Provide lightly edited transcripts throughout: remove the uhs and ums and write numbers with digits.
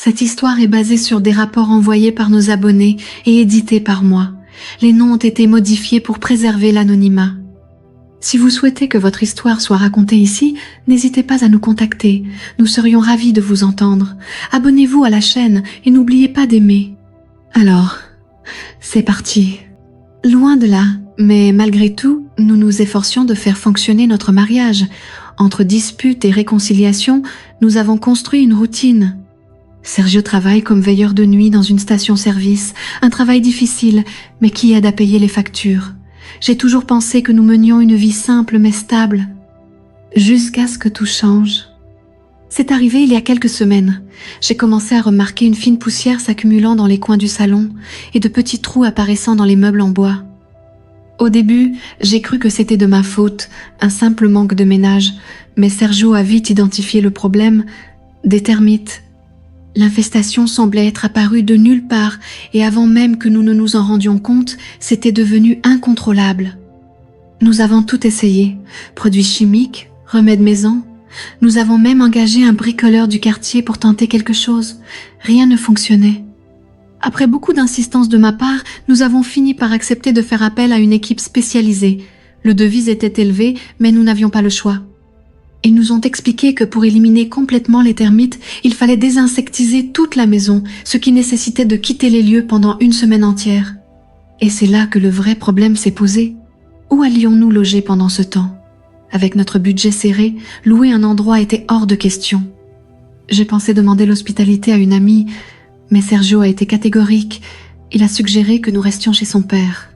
Cette histoire est basée sur des rapports envoyés par nos abonnés et édités par moi. Les noms ont été modifiés pour préserver l'anonymat. Si vous souhaitez que votre histoire soit racontée ici, n'hésitez pas à nous contacter. Nous serions ravis de vous entendre. Abonnez-vous à la chaîne et n'oubliez pas d'aimer. Alors, c'est parti. Loin de là, mais malgré tout, nous nous efforcions de faire fonctionner notre mariage. Entre disputes et réconciliations, nous avons construit une routine. Sergio travaille comme veilleur de nuit dans une station-service, un travail difficile, mais qui aide à payer les factures. J'ai toujours pensé que nous menions une vie simple mais stable, jusqu'à ce que tout change. C'est arrivé il y a quelques semaines. J'ai commencé à remarquer une fine poussière s'accumulant dans les coins du salon et de petits trous apparaissant dans les meubles en bois. Au début, j'ai cru que c'était de ma faute, un simple manque de ménage, mais Sergio a vite identifié le problème, des termites. L'infestation semblait être apparue de nulle part et avant même que nous ne nous en rendions compte, c'était devenu incontrôlable. Nous avons tout essayé, produits chimiques, remèdes maison. Nous avons même engagé un bricoleur du quartier pour tenter quelque chose. Rien ne fonctionnait. Après beaucoup d'insistance de ma part, nous avons fini par accepter de faire appel à une équipe spécialisée. Le devis était élevé, mais nous n'avions pas le choix. Ils nous ont expliqué que pour éliminer complètement les termites, il fallait désinsectiser toute la maison, ce qui nécessitait de quitter les lieux pendant une semaine entière. Et c'est là que le vrai problème s'est posé. Où allions-nous loger pendant ce temps? Avec notre budget serré, louer un endroit était hors de question. J'ai pensé demander l'hospitalité à une amie, mais Sergio a été catégorique. Il a suggéré que nous restions chez son père.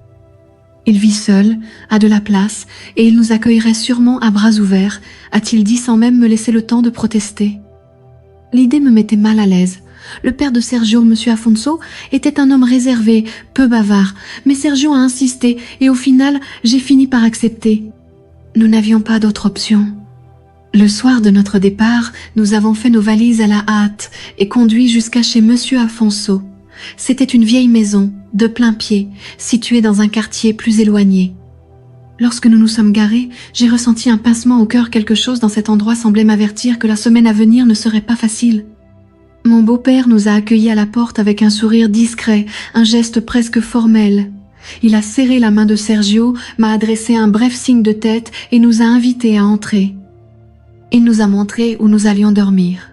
Il vit seul, a de la place, et il nous accueillerait sûrement à bras ouverts, a-t-il dit sans même me laisser le temps de protester. L'idée me mettait mal à l'aise. Le père de Sergio, M. Afonso, était un homme réservé, peu bavard, mais Sergio a insisté, et au final, j'ai fini par accepter. Nous n'avions pas d'autre option. Le soir de notre départ, nous avons fait nos valises à la hâte et conduit jusqu'à chez M. Afonso. C'était une vieille maison, de plein pied, située dans un quartier plus éloigné. Lorsque nous nous sommes garés, j'ai ressenti un pincement au cœur. Quelque chose dans cet endroit semblait m'avertir que la semaine à venir ne serait pas facile. Mon beau-père nous a accueillis à la porte avec un sourire discret, un geste presque formel. Il a serré la main de Sergio, m'a adressé un bref signe de tête et nous a invités à entrer. Il nous a montré où nous allions dormir.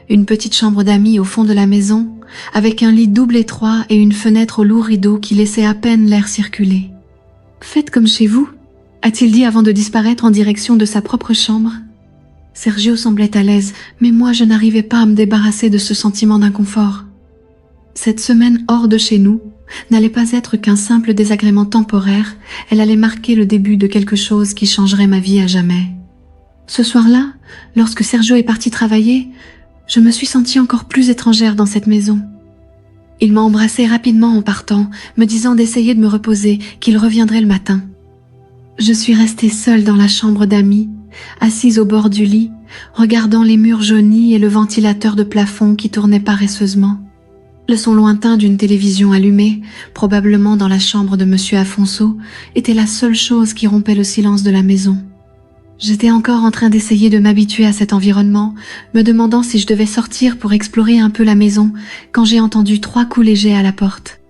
Une petite chambre d'amis au fond de la maison, avec un lit double étroit et une fenêtre aux lourds rideaux qui laissait à peine l'air circuler. « Faites comme chez vous », a-t-il dit avant de disparaître en direction de sa propre chambre. Sergio semblait à l'aise, mais moi je n'arrivais pas à me débarrasser de ce sentiment d'inconfort. Cette semaine hors de chez nous n'allait pas être qu'un simple désagrément temporaire, elle allait marquer le début de quelque chose qui changerait ma vie à jamais. Ce soir-là, lorsque Sergio est parti travailler, je me suis sentie encore plus étrangère dans cette maison. Il m'a embrassée rapidement en partant, me disant d'essayer de me reposer, qu'il reviendrait le matin. Je suis restée seule dans la chambre d'amis, assise au bord du lit, regardant les murs jaunis et le ventilateur de plafond qui tournait paresseusement. Le son lointain d'une télévision allumée, probablement dans la chambre de M. Afonso, était la seule chose qui rompait le silence de la maison. J'étais encore en train d'essayer de m'habituer à cet environnement, me demandant si je devais sortir pour explorer un peu la maison, quand j'ai entendu 3 coups légers à la porte.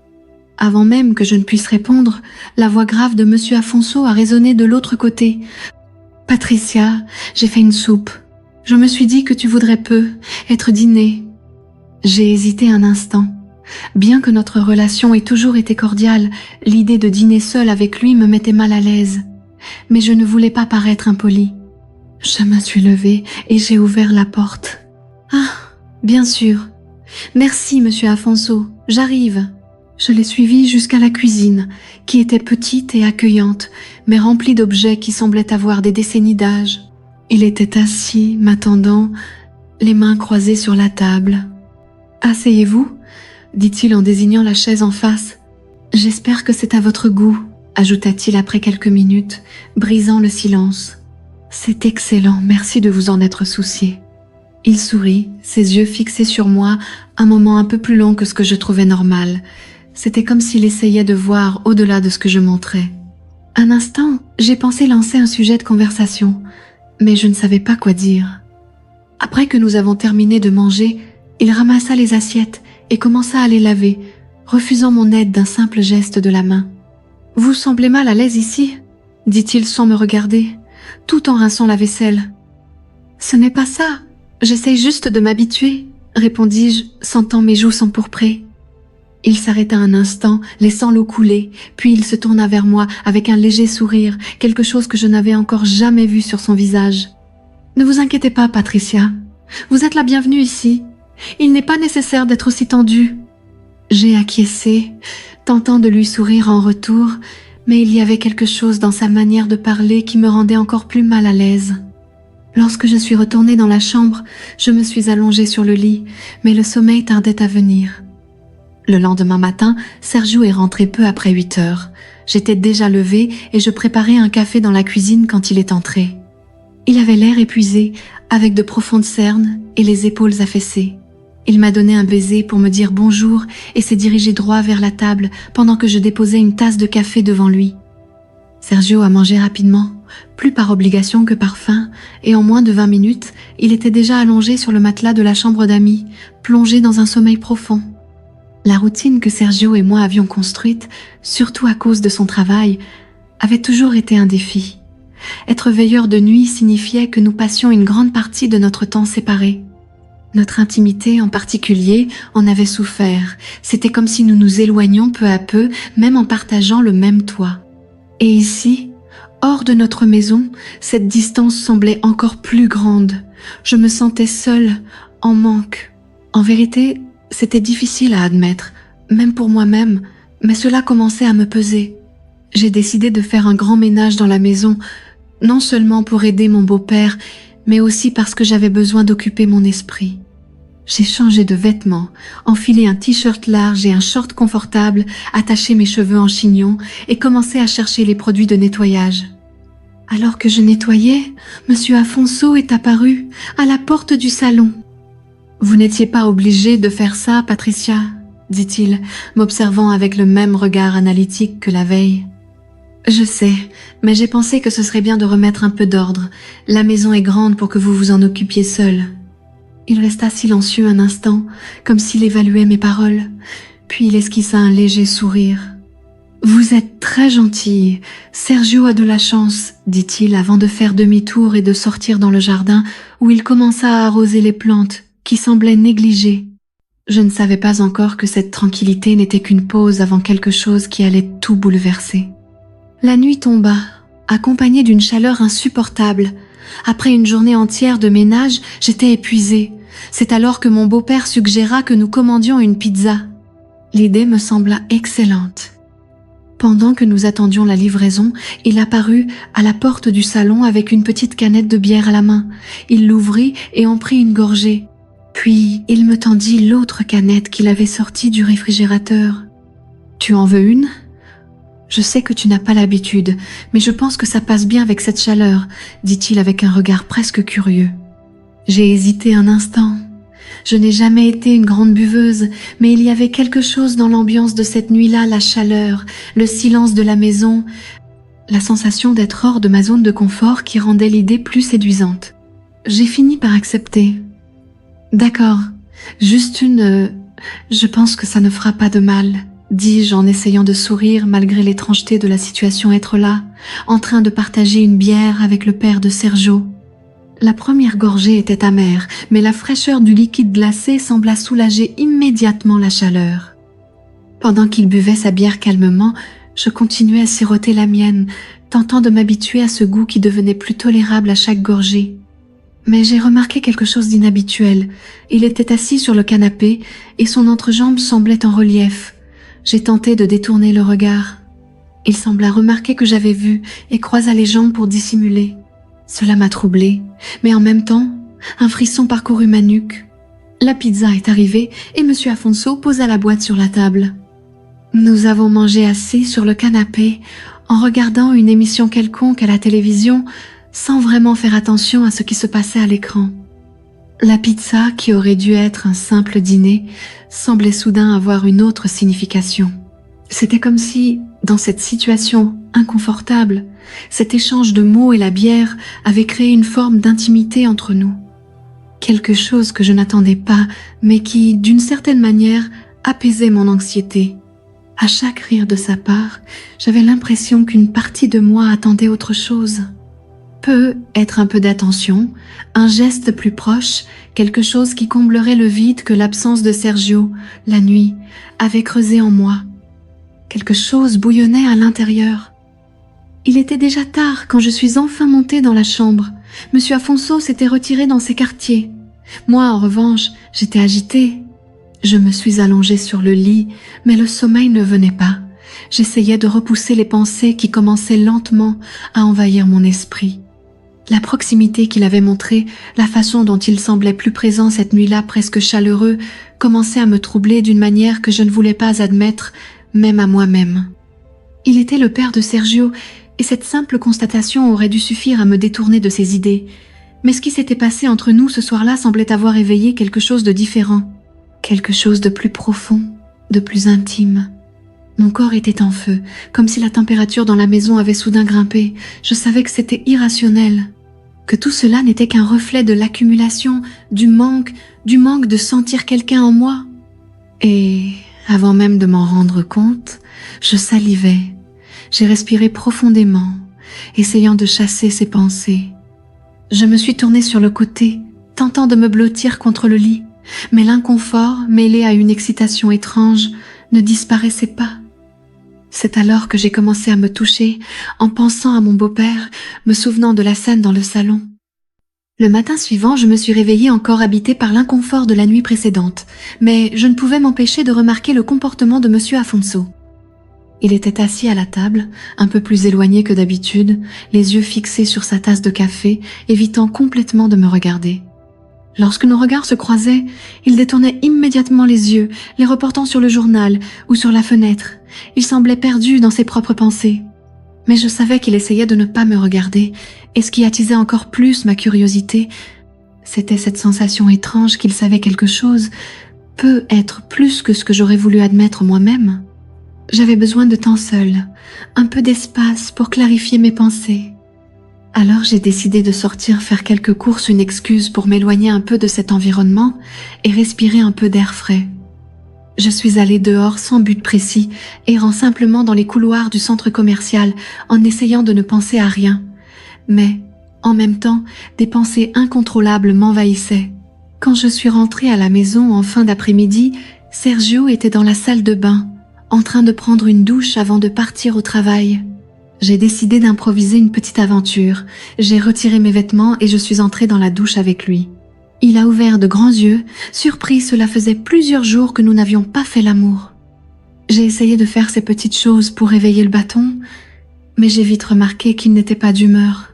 Avant même que je ne puisse répondre, la voix grave de M. Afonso a résonné de l'autre côté. « Patricia, j'ai fait une soupe. Je me suis dit que tu voudrais peu, être dîné. » J'ai hésité un instant. Bien que notre relation ait toujours été cordiale, l'idée de dîner seule avec lui me mettait mal à l'aise. Mais je ne voulais pas paraître impolie. Je me suis levée et j'ai ouvert la porte. « Ah, bien sûr. Merci, monsieur Afonso, j'arrive. » Je l'ai suivi jusqu'à la cuisine, qui était petite et accueillante, mais remplie d'objets qui semblaient avoir des décennies d'âge. Il était assis, m'attendant, les mains croisées sur la table. « Asseyez-vous » dit-il en désignant la chaise en face. « J'espère que c'est à votre goût. » ajouta-t-il après quelques minutes, brisant le silence. « C'est excellent, merci de vous en être soucié. » Il sourit, ses yeux fixés sur moi, un moment un peu plus long que ce que je trouvais normal. C'était comme s'il essayait de voir au-delà de ce que je montrais. Un instant, j'ai pensé lancer un sujet de conversation, mais je ne savais pas quoi dire. Après que nous avons terminé de manger, Il ramassa les assiettes et commença à les laver, refusant mon aide d'un simple geste de la main. « Vous semblez mal à l'aise ici ?» dit-il sans me regarder, tout en rinçant la vaisselle. « Ce n'est pas ça, j'essaye juste de m'habituer, » répondis-je, sentant mes joues s'empourprer. Il s'arrêta un instant, laissant l'eau couler, puis il se tourna vers moi avec un léger sourire, quelque chose que je n'avais encore jamais vu sur son visage. « Ne vous inquiétez pas, Patricia. Vous êtes la bienvenue ici. Il n'est pas nécessaire d'être aussi tendue. » J'ai acquiescé, tentant de lui sourire en retour, mais il y avait quelque chose dans sa manière de parler qui me rendait encore plus mal à l'aise. Lorsque je suis retournée dans la chambre, je me suis allongée sur le lit, mais le sommeil tardait à venir. Le lendemain matin, Sergio est rentré peu après 8 heures. J'étais déjà levée et je préparais un café dans la cuisine quand il est entré. Il avait l'air épuisé, avec de profondes cernes et les épaules affaissées. Il m'a donné un baiser pour me dire bonjour et s'est dirigé droit vers la table pendant que je déposais une tasse de café devant lui. Sergio a mangé rapidement, plus par obligation que par faim, et en moins de 20 minutes, il était déjà allongé sur le matelas de la chambre d'amis, plongé dans un sommeil profond. La routine que Sergio et moi avions construite, surtout à cause de son travail, avait toujours été un défi. Être veilleur de nuit signifiait que nous passions une grande partie de notre temps séparés. Notre intimité en particulier en avait souffert. C'était comme si nous nous éloignions peu à peu, même en partageant le même toit. Et ici, hors de notre maison, cette distance semblait encore plus grande. Je me sentais seule, en manque. En vérité, c'était difficile à admettre, même pour moi-même, mais cela commençait à me peser. J'ai décidé de faire un grand ménage dans la maison, non seulement pour aider mon beau-père, mais aussi parce que j'avais besoin d'occuper mon esprit. J'ai changé de vêtements, enfilé un t-shirt large et un short confortable, attaché mes cheveux en chignon et commencé à chercher les produits de nettoyage. Alors que je nettoyais, Monsieur Afonso est apparu à la porte du salon. « Vous n'étiez pas obligée de faire ça, Patricia, » dit-il, m'observant avec le même regard analytique que la veille. « Je sais, mais j'ai pensé que ce serait bien de remettre un peu d'ordre. La maison est grande pour que vous vous en occupiez seule. » Il resta silencieux un instant, comme s'il évaluait mes paroles, puis il esquissa un léger sourire. « Vous êtes très gentille. Sergio a de la chance, » dit-il avant de faire demi-tour et de sortir dans le jardin où il commença à arroser les plantes, qui semblaient négligées. Je ne savais pas encore que cette tranquillité n'était qu'une pause avant quelque chose qui allait tout bouleverser. La nuit tomba, accompagnée d'une chaleur insupportable. Après une journée entière de ménage, j'étais épuisée. C'est alors que mon beau-père suggéra que nous commandions une pizza. L'idée me sembla excellente. Pendant que nous attendions la livraison, il apparut à la porte du salon avec une petite canette de bière à la main. Il l'ouvrit et en prit une gorgée. Puis, il me tendit l'autre canette qu'il avait sortie du réfrigérateur. « Tu en veux une ? Je sais que tu n'as pas l'habitude, mais je pense que ça passe bien avec cette chaleur, » dit-il avec un regard presque curieux. J'ai hésité un instant. Je n'ai jamais été une grande buveuse, mais il y avait quelque chose dans l'ambiance de cette nuit-là, la chaleur, le silence de la maison, la sensation d'être hors de ma zone de confort qui rendait l'idée plus séduisante. J'ai fini par accepter. « D'accord, juste une... je pense que ça ne fera pas de mal, » dis-je en essayant de sourire malgré l'étrangeté de la situation être là, en train de partager une bière avec le père de Sergio. La première gorgée était amère, mais la fraîcheur du liquide glacé sembla soulager immédiatement la chaleur. Pendant qu'il buvait sa bière calmement, je continuais à siroter la mienne, tentant de m'habituer à ce goût qui devenait plus tolérable à chaque gorgée. Mais j'ai remarqué quelque chose d'inhabituel. Il était assis sur le canapé et son entrejambe semblait en relief. J'ai tenté de détourner le regard. Il sembla remarquer que j'avais vu et croisa les jambes pour dissimuler. Cela m'a troublée, mais en même temps, un frisson parcourut ma nuque. La pizza est arrivée et Monsieur Afonso posa la boîte sur la table. Nous avons mangé assis sur le canapé en regardant une émission quelconque à la télévision sans vraiment faire attention à ce qui se passait à l'écran. La pizza, qui aurait dû être un simple dîner, semblait soudain avoir une autre signification. C'était comme si, dans cette situation inconfortable, cet échange de mots et la bière avait créé une forme d'intimité entre nous. Quelque chose que je n'attendais pas, mais qui, d'une certaine manière, apaisait mon anxiété. À chaque rire de sa part, j'avais l'impression qu'une partie de moi attendait autre chose. Peut-être un peu d'attention, un geste plus proche, quelque chose qui comblerait le vide que l'absence de Sergio, la nuit, avait creusé en moi. Quelque chose bouillonnait à l'intérieur. Il était déjà tard quand je suis enfin montée dans la chambre. Monsieur Afonso s'était retiré dans ses quartiers. Moi, en revanche, j'étais agitée. Je me suis allongée sur le lit, mais le sommeil ne venait pas. J'essayais de repousser les pensées qui commençaient lentement à envahir mon esprit. La proximité qu'il avait montrée, la façon dont il semblait plus présent cette nuit-là, presque chaleureux, commençait à me troubler d'une manière que je ne voulais pas admettre, même à moi-même. Il était le père de Sergio, et cette simple constatation aurait dû suffire à me détourner de ses idées. Mais ce qui s'était passé entre nous ce soir-là semblait avoir éveillé quelque chose de différent, quelque chose de plus profond, de plus intime. Mon corps était en feu, comme si la température dans la maison avait soudain grimpé. Je savais que c'était irrationnel, que tout cela n'était qu'un reflet de l'accumulation, du manque de sentir quelqu'un en moi. Et, avant même de m'en rendre compte, je salivais. J'ai respiré profondément, essayant de chasser ces pensées. Je me suis tournée sur le côté, tentant de me blottir contre le lit, mais l'inconfort, mêlé à une excitation étrange, ne disparaissait pas. C'est alors que j'ai commencé à me toucher, en pensant à mon beau-père, me souvenant de la scène dans le salon. Le matin suivant, je me suis réveillée encore habitée par l'inconfort de la nuit précédente, mais je ne pouvais m'empêcher de remarquer le comportement de monsieur Afonso. Il était assis à la table, un peu plus éloigné que d'habitude, les yeux fixés sur sa tasse de café, évitant complètement de me regarder. Lorsque nos regards se croisaient, il détournait immédiatement les yeux, les reportant sur le journal ou sur la fenêtre. Il semblait perdu dans ses propres pensées. Mais je savais qu'il essayait de ne pas me regarder, et ce qui attisait encore plus ma curiosité, c'était cette sensation étrange qu'il savait quelque chose, peut-être plus que ce que j'aurais voulu admettre moi-même. J'avais besoin de temps seul, un peu d'espace pour clarifier mes pensées. Alors j'ai décidé de sortir faire quelques courses, une excuse pour m'éloigner un peu de cet environnement et respirer un peu d'air frais. Je suis allée dehors sans but précis, errant simplement dans les couloirs du centre commercial en essayant de ne penser à rien. Mais, en même temps, des pensées incontrôlables m'envahissaient. Quand je suis rentrée à la maison en fin d'après-midi, Sergio était dans la salle de bain, en train de prendre une douche avant de partir au travail. J'ai décidé d'improviser une petite aventure. J'ai retiré mes vêtements et je suis entrée dans la douche avec lui. Il a ouvert de grands yeux, surpris, cela faisait plusieurs jours que nous n'avions pas fait l'amour. J'ai essayé de faire ces petites choses pour réveiller le bâton, mais j'ai vite remarqué qu'il n'était pas d'humeur.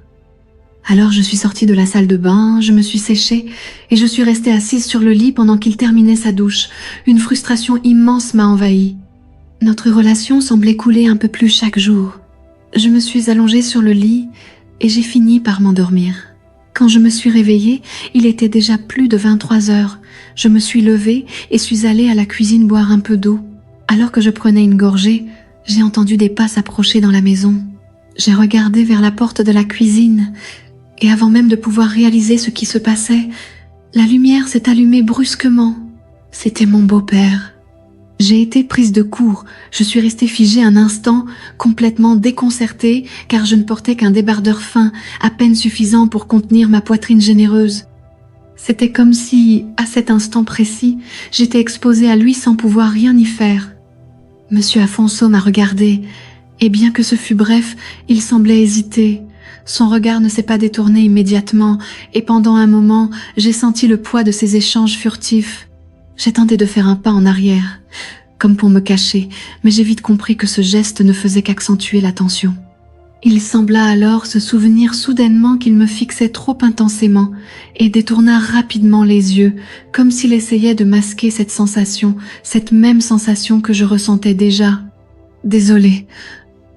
Alors je suis sortie de la salle de bain, je me suis séchée et je suis restée assise sur le lit pendant qu'il terminait sa douche. Une frustration immense m'a envahie. Notre relation semblait couler un peu plus chaque jour. Je me suis allongée sur le lit et j'ai fini par m'endormir. Quand je me suis réveillée, il était déjà plus de 23 heures. Je me suis levée et suis allée à la cuisine boire un peu d'eau. Alors que je prenais une gorgée, j'ai entendu des pas s'approcher dans la maison. J'ai regardé vers la porte de la cuisine et avant même de pouvoir réaliser ce qui se passait, la lumière s'est allumée brusquement. C'était mon beau-père. J'ai été prise de court, je suis restée figée un instant, complètement déconcertée, car je ne portais qu'un débardeur fin, à peine suffisant pour contenir ma poitrine généreuse. C'était comme si, à cet instant précis, j'étais exposée à lui sans pouvoir rien y faire. Monsieur Afonso m'a regardée, et bien que ce fût bref, il semblait hésiter. Son regard ne s'est pas détourné immédiatement, et pendant un moment, j'ai senti le poids de ces échanges furtifs. J'ai tenté de faire un pas en arrière, comme pour me cacher, mais j'ai vite compris que ce geste ne faisait qu'accentuer la tension. Il sembla alors se souvenir soudainement qu'il me fixait trop intensément et détourna rapidement les yeux, comme s'il essayait de masquer cette sensation, cette même sensation que je ressentais déjà. « Désolé,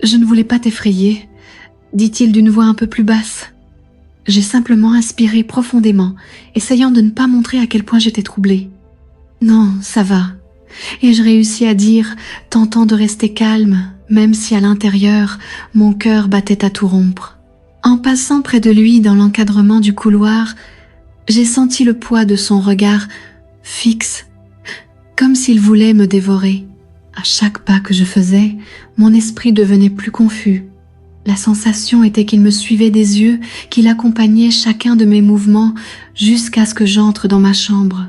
je ne voulais pas t'effrayer », dit-il d'une voix un peu plus basse. J'ai simplement inspiré profondément, essayant de ne pas montrer à quel point j'étais troublée. « Non, ça va. » Et je réussis à dire, tentant de rester calme, même si à l'intérieur, mon cœur battait à tout rompre. En passant près de lui dans l'encadrement du couloir, J'ai senti le poids de son regard fixe, comme s'il voulait me dévorer. À chaque pas que je faisais, mon esprit devenait plus confus. La sensation était qu'il me suivait des yeux, qu'il accompagnait chacun de mes mouvements jusqu'à ce que j'entre dans ma chambre.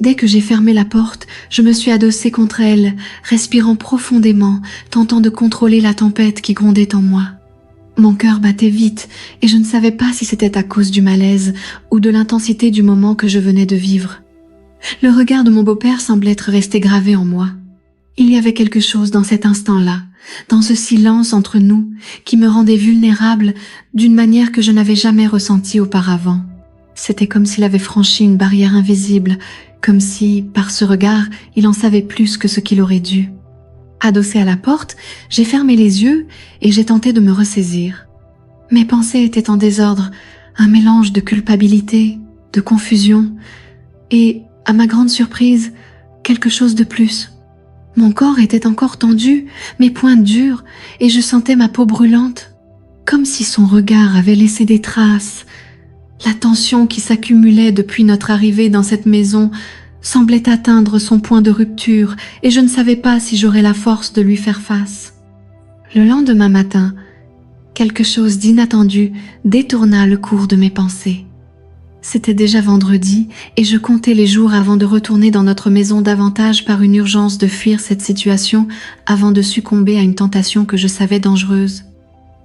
Dès que j'ai fermé la porte, je me suis adossée contre elle, respirant profondément, tentant de contrôler la tempête qui grondait en moi. Mon cœur battait vite et je ne savais pas si c'était à cause du malaise ou de l'intensité du moment que je venais de vivre. Le regard de mon beau-père semblait être resté gravé en moi. Il y avait quelque chose dans cet instant-là, dans ce silence entre nous, qui me rendait vulnérable d'une manière que je n'avais jamais ressentie auparavant. C'était comme s'il avait franchi une barrière invisible, comme si, par ce regard, il en savait plus que ce qu'il aurait dû. Adossée à la porte, j'ai fermé les yeux et j'ai tenté de me ressaisir. Mes pensées étaient en désordre, un mélange de culpabilité, de confusion et, à ma grande surprise, quelque chose de plus. Mon corps était encore tendu, mes poings durs, et je sentais ma peau brûlante, comme si son regard avait laissé des traces. La tension qui s'accumulait depuis notre arrivée dans cette maison semblait atteindre son point de rupture, et je ne savais pas si j'aurais la force de lui faire face. Le lendemain matin, quelque chose d'inattendu détourna le cours de mes pensées. C'était déjà vendredi et je comptais les jours avant de retourner dans notre maison davantage par une urgence de fuir cette situation avant de succomber à une tentation que je savais dangereuse.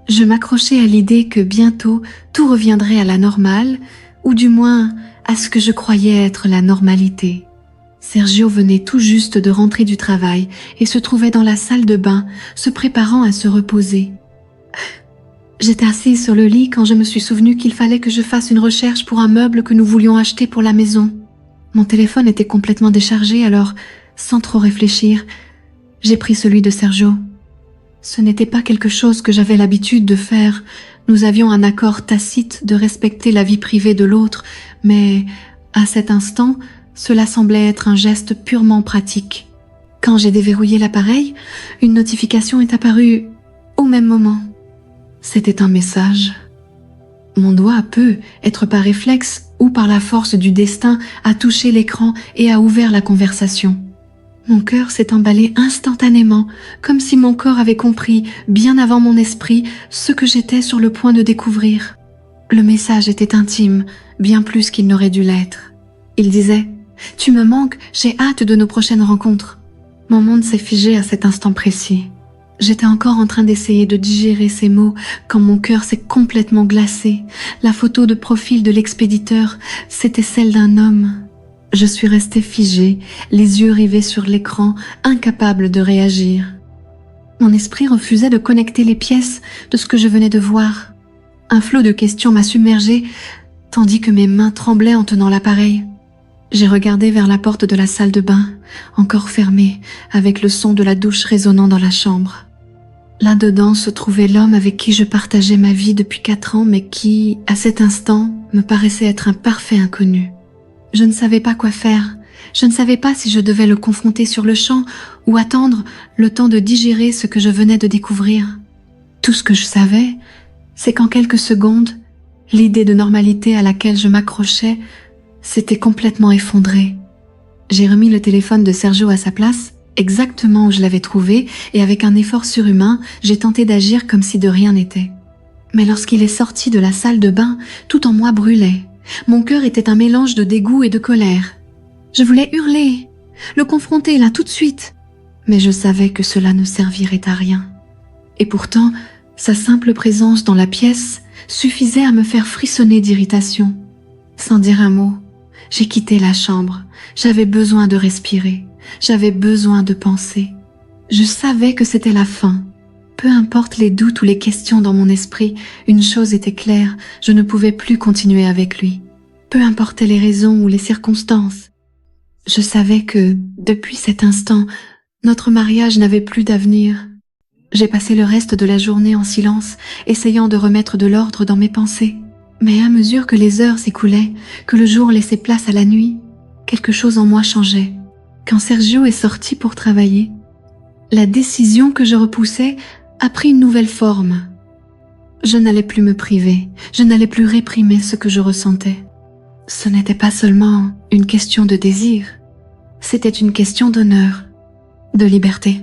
Je m'accrochais à l'idée que bientôt tout reviendrait à la normale, ou du moins à ce que je croyais être la normalité. Sergio venait tout juste de rentrer du travail et se trouvait dans la salle de bain, se préparant à se reposer. J'étais assise sur le lit quand je me suis souvenu qu'il fallait que je fasse une recherche pour un meuble que nous voulions acheter pour la maison. Mon téléphone était complètement déchargé, alors, sans trop réfléchir, j'ai pris celui de Sergio. Ce n'était pas quelque chose que j'avais l'habitude de faire. Nous avions un accord tacite de respecter la vie privée de l'autre, mais à cet instant, cela semblait être un geste purement pratique. Quand j'ai déverrouillé l'appareil, une notification est apparue au même moment. C'était un message. Mon doigt peut, être par réflexe ou par la force du destin, a touché l'écran et a ouvert la conversation. Mon cœur s'est emballé instantanément, comme si mon corps avait compris, bien avant mon esprit, ce que j'étais sur le point de découvrir. Le message était intime, bien plus qu'il n'aurait dû l'être. Il disait « Tu me manques, j'ai hâte de nos prochaines rencontres ». Mon monde s'est figé à cet instant précis. J'étais encore en train d'essayer de digérer ces mots quand mon cœur s'est complètement glacé. La photo de profil de l'expéditeur, c'était celle d'un homme. Je suis restée figée, les yeux rivés sur l'écran, incapable de réagir. Mon esprit refusait de connecter les pièces de ce que je venais de voir. Un flot de questions m'a submergée, tandis que mes mains tremblaient en tenant l'appareil. J'ai regardé vers la porte de la salle de bain, encore fermée, avec le son de la douche résonnant dans la chambre. Là-dedans se trouvait l'homme avec qui je partageais ma vie depuis 4 ans, mais qui, à cet instant, me paraissait être un parfait inconnu. Je ne savais pas quoi faire. Je ne savais pas si je devais le confronter sur le champ ou attendre le temps de digérer ce que je venais de découvrir. Tout ce que je savais, c'est qu'en quelques secondes, l'idée de normalité à laquelle je m'accrochais s'était complètement effondrée. J'ai remis le téléphone de Sergio à sa place, exactement où je l'avais trouvé, et avec un effort surhumain, j'ai tenté d'agir comme si de rien n'était. Mais lorsqu'il est sorti de la salle de bain, tout en moi brûlait. Mon cœur était un mélange de dégoût et de colère. Je voulais hurler, le confronter là tout de suite, mais je savais que cela ne servirait à rien. Et pourtant, sa simple présence dans la pièce suffisait à me faire frissonner d'irritation. Sans dire un mot, j'ai quitté la chambre. J'avais besoin de respirer. J'avais besoin de penser. Je savais que c'était la fin. Peu importe les doutes ou les questions dans mon esprit, une chose était claire, je ne pouvais plus continuer avec lui. Peu importaient les raisons ou les circonstances. Je savais que, depuis cet instant, notre mariage n'avait plus d'avenir. J'ai passé le reste de la journée en silence, essayant de remettre de l'ordre dans mes pensées. Mais à mesure que les heures s'écoulaient, que le jour laissait place à la nuit, quelque chose en moi changeait. Quand Sergio est sorti pour travailler, la décision que je repoussais a pris une nouvelle forme. Je n'allais plus me priver, je n'allais plus réprimer ce que je ressentais. Ce n'était pas seulement une question de désir, c'était une question d'honneur, de liberté.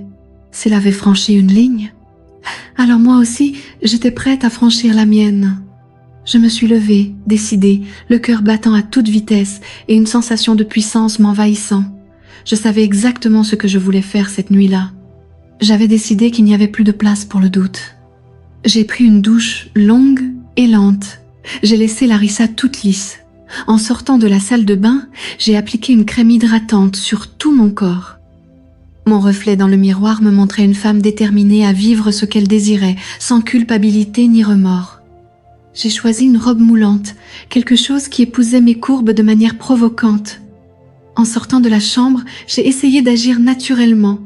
S'il avait franchi une ligne, alors moi aussi, j'étais prête à franchir la mienne. Je me suis levée, décidée, le cœur battant à toute vitesse et une sensation de puissance m'envahissant. Je savais exactement ce que je voulais faire cette nuit-là. J'avais décidé qu'il n'y avait plus de place pour le doute. J'ai pris une douche longue et lente. J'ai laissé Larissa toute lisse. En sortant de la salle de bain, j'ai appliqué une crème hydratante sur tout mon corps. Mon reflet dans le miroir me montrait une femme déterminée à vivre ce qu'elle désirait, sans culpabilité ni remords. J'ai choisi une robe moulante, quelque chose qui épousait mes courbes de manière provocante. En sortant de la chambre, j'ai essayé d'agir naturellement.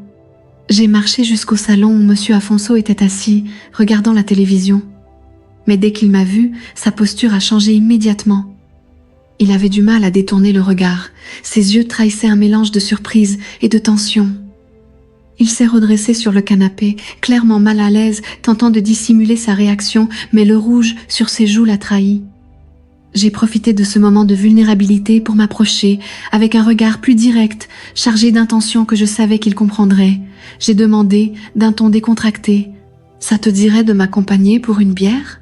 J'ai marché jusqu'au salon où M. Afonso était assis, regardant la télévision. Mais dès qu'il m'a vue, sa posture a changé immédiatement. Il avait du mal à détourner le regard. Ses yeux trahissaient un mélange de surprise et de tension. Il s'est redressé sur le canapé, clairement mal à l'aise, tentant de dissimuler sa réaction, mais le rouge sur ses joues l'a trahi. J'ai profité de ce moment de vulnérabilité pour m'approcher, avec un regard plus direct, chargé d'intentions que je savais qu'il comprendrait. J'ai demandé, d'un ton décontracté, « Ça te dirait de m'accompagner pour une bière ?»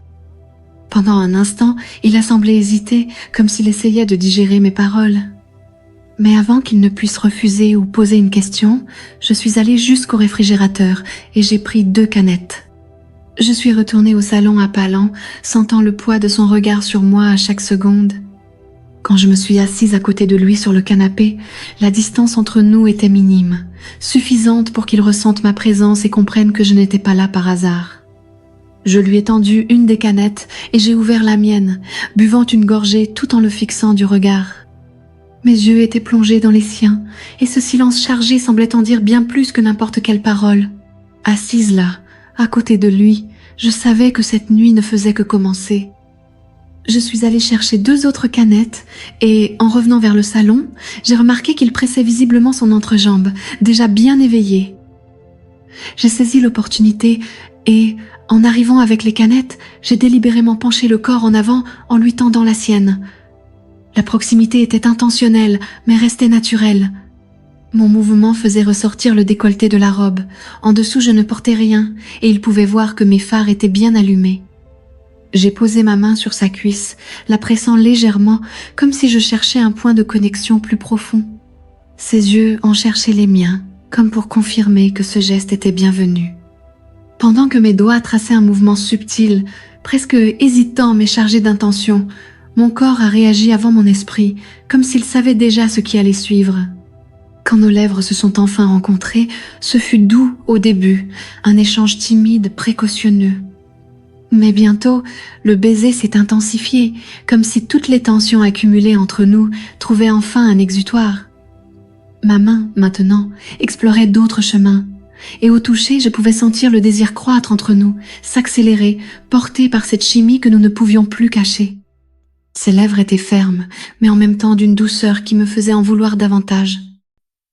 Pendant un instant, il a semblé hésiter, comme s'il essayait de digérer mes paroles. Mais avant qu'il ne puisse refuser ou poser une question, je suis allée jusqu'au réfrigérateur et j'ai pris 2 canettes. Je suis retournée au salon à pas lents, sentant le poids de son regard sur moi à chaque seconde. Quand je me suis assise à côté de lui sur le canapé, la distance entre nous était minime, suffisante pour qu'il ressente ma présence et comprenne que je n'étais pas là par hasard. Je lui ai tendu une des canettes et j'ai ouvert la mienne, buvant une gorgée tout en le fixant du regard. Mes yeux étaient plongés dans les siens, et ce silence chargé semblait en dire bien plus que n'importe quelle parole. Assise là, à côté de lui, je savais que cette nuit ne faisait que commencer. Je suis allée chercher 2 autres canettes, et, en revenant vers le salon, j'ai remarqué qu'il pressait visiblement son entrejambe, déjà bien éveillé. J'ai saisi l'opportunité, et, en arrivant avec les canettes, j'ai délibérément penché le corps en avant en lui tendant la sienne. La proximité était intentionnelle, mais restait naturelle. Mon mouvement faisait ressortir le décolleté de la robe. En dessous, je ne portais rien, et il pouvait voir que mes phares étaient bien allumés. J'ai posé ma main sur sa cuisse, la pressant légèrement, comme si je cherchais un point de connexion plus profond. Ses yeux ont cherché les miens, comme pour confirmer que ce geste était bienvenu. Pendant que mes doigts traçaient un mouvement subtil, presque hésitant mais chargé d'intention, mon corps a réagi avant mon esprit, comme s'il savait déjà ce qui allait suivre. Quand nos lèvres se sont enfin rencontrées, ce fut doux au début, un échange timide, précautionneux. Mais bientôt, le baiser s'est intensifié, comme si toutes les tensions accumulées entre nous trouvaient enfin un exutoire. Ma main, maintenant, explorait d'autres chemins, et au toucher, je pouvais sentir le désir croître entre nous, s'accélérer, porté par cette chimie que nous ne pouvions plus cacher. Ses lèvres étaient fermes, mais en même temps d'une douceur qui me faisait en vouloir davantage.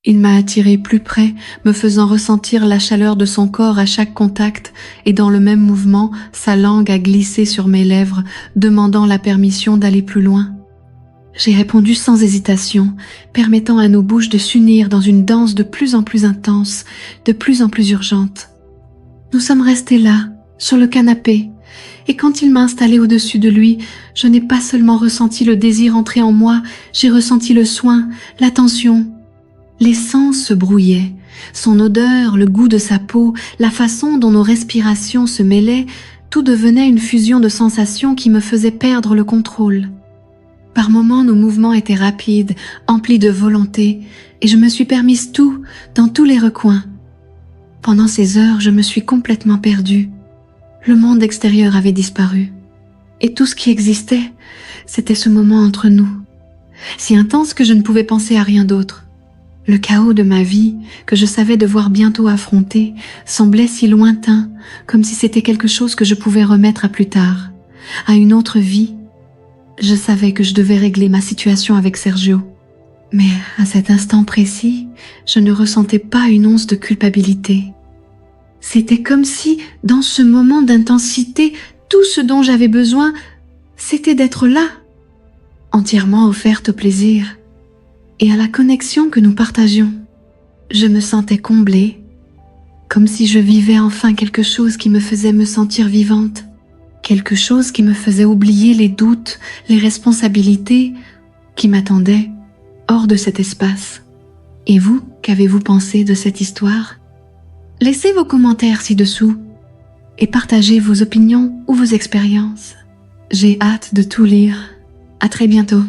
Il m'a attirée plus près, me faisant ressentir la chaleur de son corps à chaque contact, et dans le même mouvement, sa langue a glissé sur mes lèvres, demandant la permission d'aller plus loin. J'ai répondu sans hésitation, permettant à nos bouches de s'unir dans une danse de plus en plus intense, de plus en plus urgente. Nous sommes restés là, sur le canapé, et quand il m'a installée au-dessus de lui, je n'ai pas seulement ressenti le désir entrer en moi, j'ai ressenti le soin, l'attention. Les sens se brouillaient. Son odeur, le goût de sa peau, la façon dont nos respirations se mêlaient, tout devenait une fusion de sensations qui me faisait perdre le contrôle. Par moments, nos mouvements étaient rapides, emplis de volonté, et je me suis permise tout, dans tous les recoins. Pendant ces heures, je me suis complètement perdue. Le monde extérieur avait disparu. Et tout ce qui existait, c'était ce moment entre nous. Si intense que je ne pouvais penser à rien d'autre. Le chaos de ma vie, que je savais devoir bientôt affronter, semblait si lointain, comme si c'était quelque chose que je pouvais remettre à plus tard, à une autre vie. Je savais que je devais régler ma situation avec Sergio. Mais à cet instant précis, je ne ressentais pas une once de culpabilité. C'était comme si, dans ce moment d'intensité, tout ce dont j'avais besoin, c'était d'être là. entièrement offerte au plaisir et à la connexion que nous partagions. Je me sentais comblée, comme si je vivais enfin quelque chose qui me faisait me sentir vivante, quelque chose qui me faisait oublier les doutes, les responsabilités qui m'attendaient hors de cet espace. Et vous, qu'avez-vous pensé de cette histoire? Laissez vos commentaires ci-dessous et partagez vos opinions ou vos expériences. J'ai hâte de tout lire. À très bientôt.